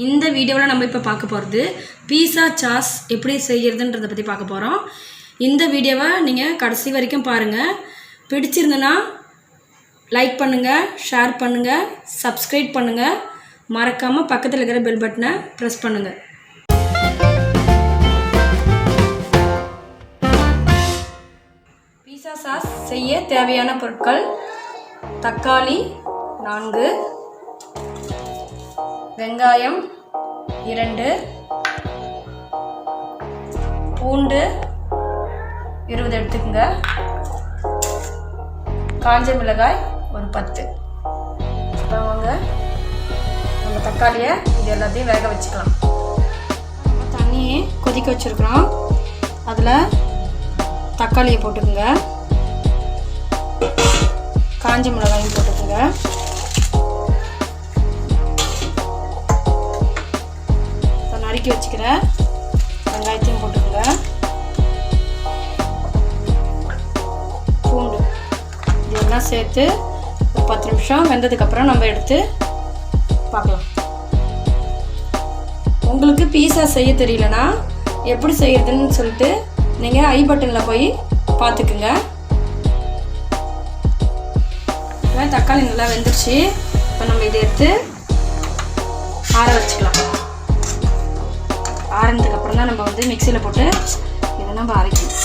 இந்த வீடியோவில் நம்ம இப்போ பார்க்க போகிறது பீஸா சாஸ் எப்படி செய்கிறதுன்றதை பற்றி பார்க்க போகிறோம். இந்த வீடியோவை நீங்கள் கடைசி வரைக்கும் பாருங்கள். பிடிச்சிருந்தனா லைக் பண்ணுங்கள், ஷேர் பண்ணுங்கள், சப்ஸ்கிரைப் பண்ணுங்கள். மறக்காமல் பக்கத்தில் இருக்கிற பெல் பட்டனை ப்ரெஸ் பண்ணுங்கள். பீஸா சாஸ் செய்ய தேவையான பொருட்கள்: தக்காளி 4, வெங்காயம் 2, பூண்டு 20 எடுத்துக்கோங்க, காஞ்ச மிளகாய் ஒரு 10. அப்புறம் வாங்க நம்ம தக்காளியை இது எல்லாத்தையும் வேக வச்சுக்கலாம். நம்ம தண்ணியை கொதிக்க வச்சுருக்குறோம். அதில் தக்காளியை போட்டுக்கோங்க, காஞ்ச மிளகாயும் போட்டுக்கோங்க, நறுக்கி வச்சுக்கிற வெங்காயத்தையும் போட்டுக்கோங்க, பூண்டு இதெல்லாம் சேர்த்து ஒரு 10 நிமிஷம் வெந்ததுக்கப்புறம் நம்ம எடுத்து பார்க்கலாம். உங்களுக்கு பீஸா செய்ய தெரியலனா எப்படி செய்யறதுன்னு சொல்லிட்டு நீங்கள் ஐ பட்டனில் போய் பார்த்துக்குங்க. தக்காளி நல்லா வெந்துருச்சு. இப்போ நம்ம இதை எடுத்து ஆற வச்சுக்கலாம். ஆறினதுக்கப்புறம் தான் நம்ம வந்து மிக்சியில் போட்டு இதை நம்ம அரைக்கணும்.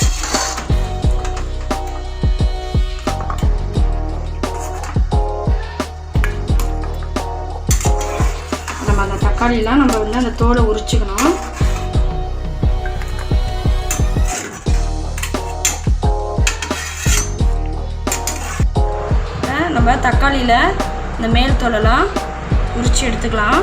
நம்ம அந்த தக்காளியெலாம் நம்ம வந்து அந்த தோலை உரிச்சுக்கணும். நம்ம தக்காளியில் இந்த மேல் தோலெல்லாம் உரித்து எடுத்துக்கலாம்.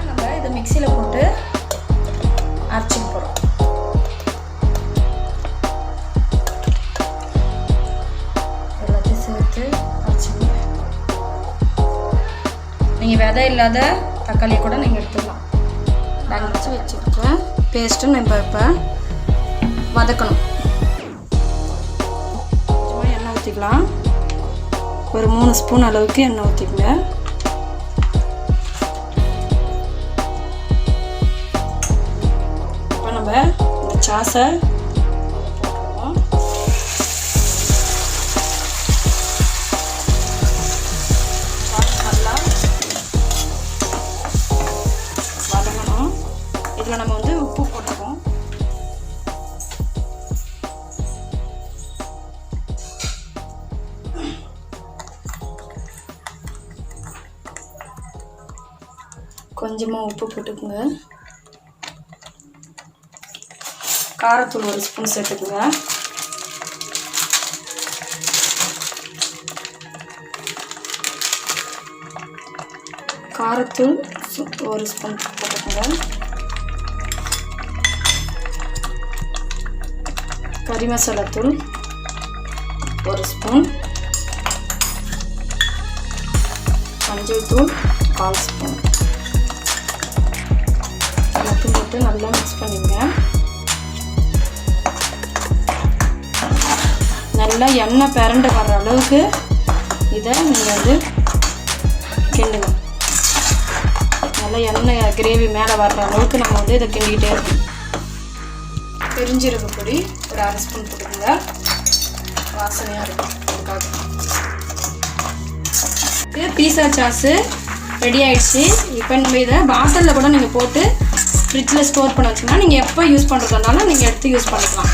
நம்ம இதை மிக்சியில் போட்டு அரைச்சிக்க போகிறோம். எல்லாத்தையும் சேர்த்து அரைச்சிங்க. நீங்கள் விதை இல்லாத தக்காளியை கூட நீங்கள் எடுத்துக்கலாம். நாங்கள் அரைச்சி வச்சுருக்கேன் பேஸ்ட்டு நம்ம இப்போ வதக்கணும். கொஞ்சமாக எண்ணெய் ஊற்றிக்கலாம். ஒரு 3 ஸ்பூன் அளவுக்கு எண்ணெய் ஊற்றிக்கங்க. இப்போ நம்ம இந்த சாஸை போட்டுருவோம். இதில் நம்ம வந்து உப்பு போட்டுப்போம். கொஞ்சமாக உப்பு போட்டுக்குங்க. காரத்தூள் 1 ஸ்பூன் சேர்த்துக்குங்க. காரத்தூள் 1 ஸ்பூன் போட்டுக்குங்க. கறி மசாலா தூள் 1 ஸ்பூன், மஞ்சள் தூள் 1/4 ஸ்பூன் எல்லாத்தையும் போட்டு நல்லா மிக்ஸ் பண்ணிங்க. நல்லா எண்ணெய் பிரண்டு வர்ற அளவுக்கு இதை நீங்கள் வந்து கிண்டுங்க. நல்லா எண்ணெய் கிரேவி மேலே வர்ற அளவுக்கு நம்ம வந்து இதை கிண்டிக்கிட்டே இருக்கணும். பெருஞ்சீரக பொடி ஒரு 1/2 ஸ்பூன் போட்டுக்கோங்க, வாசனையாக இருக்கும். அதுக்காக பீஸா சாஸு ரெடி ஆகிடுச்சு. இப்போ நம்ம இதை பாட்டிலில் கூட நீங்கள் போட்டு ஃப்ரிட்ஜில் ஸ்டோர் பண்ண வச்சிங்கன்னா நீங்கள் எப்போ யூஸ் பண்ணுறதுனாலும் நீங்கள் எடுத்து யூஸ் பண்ணிக்கலாம்.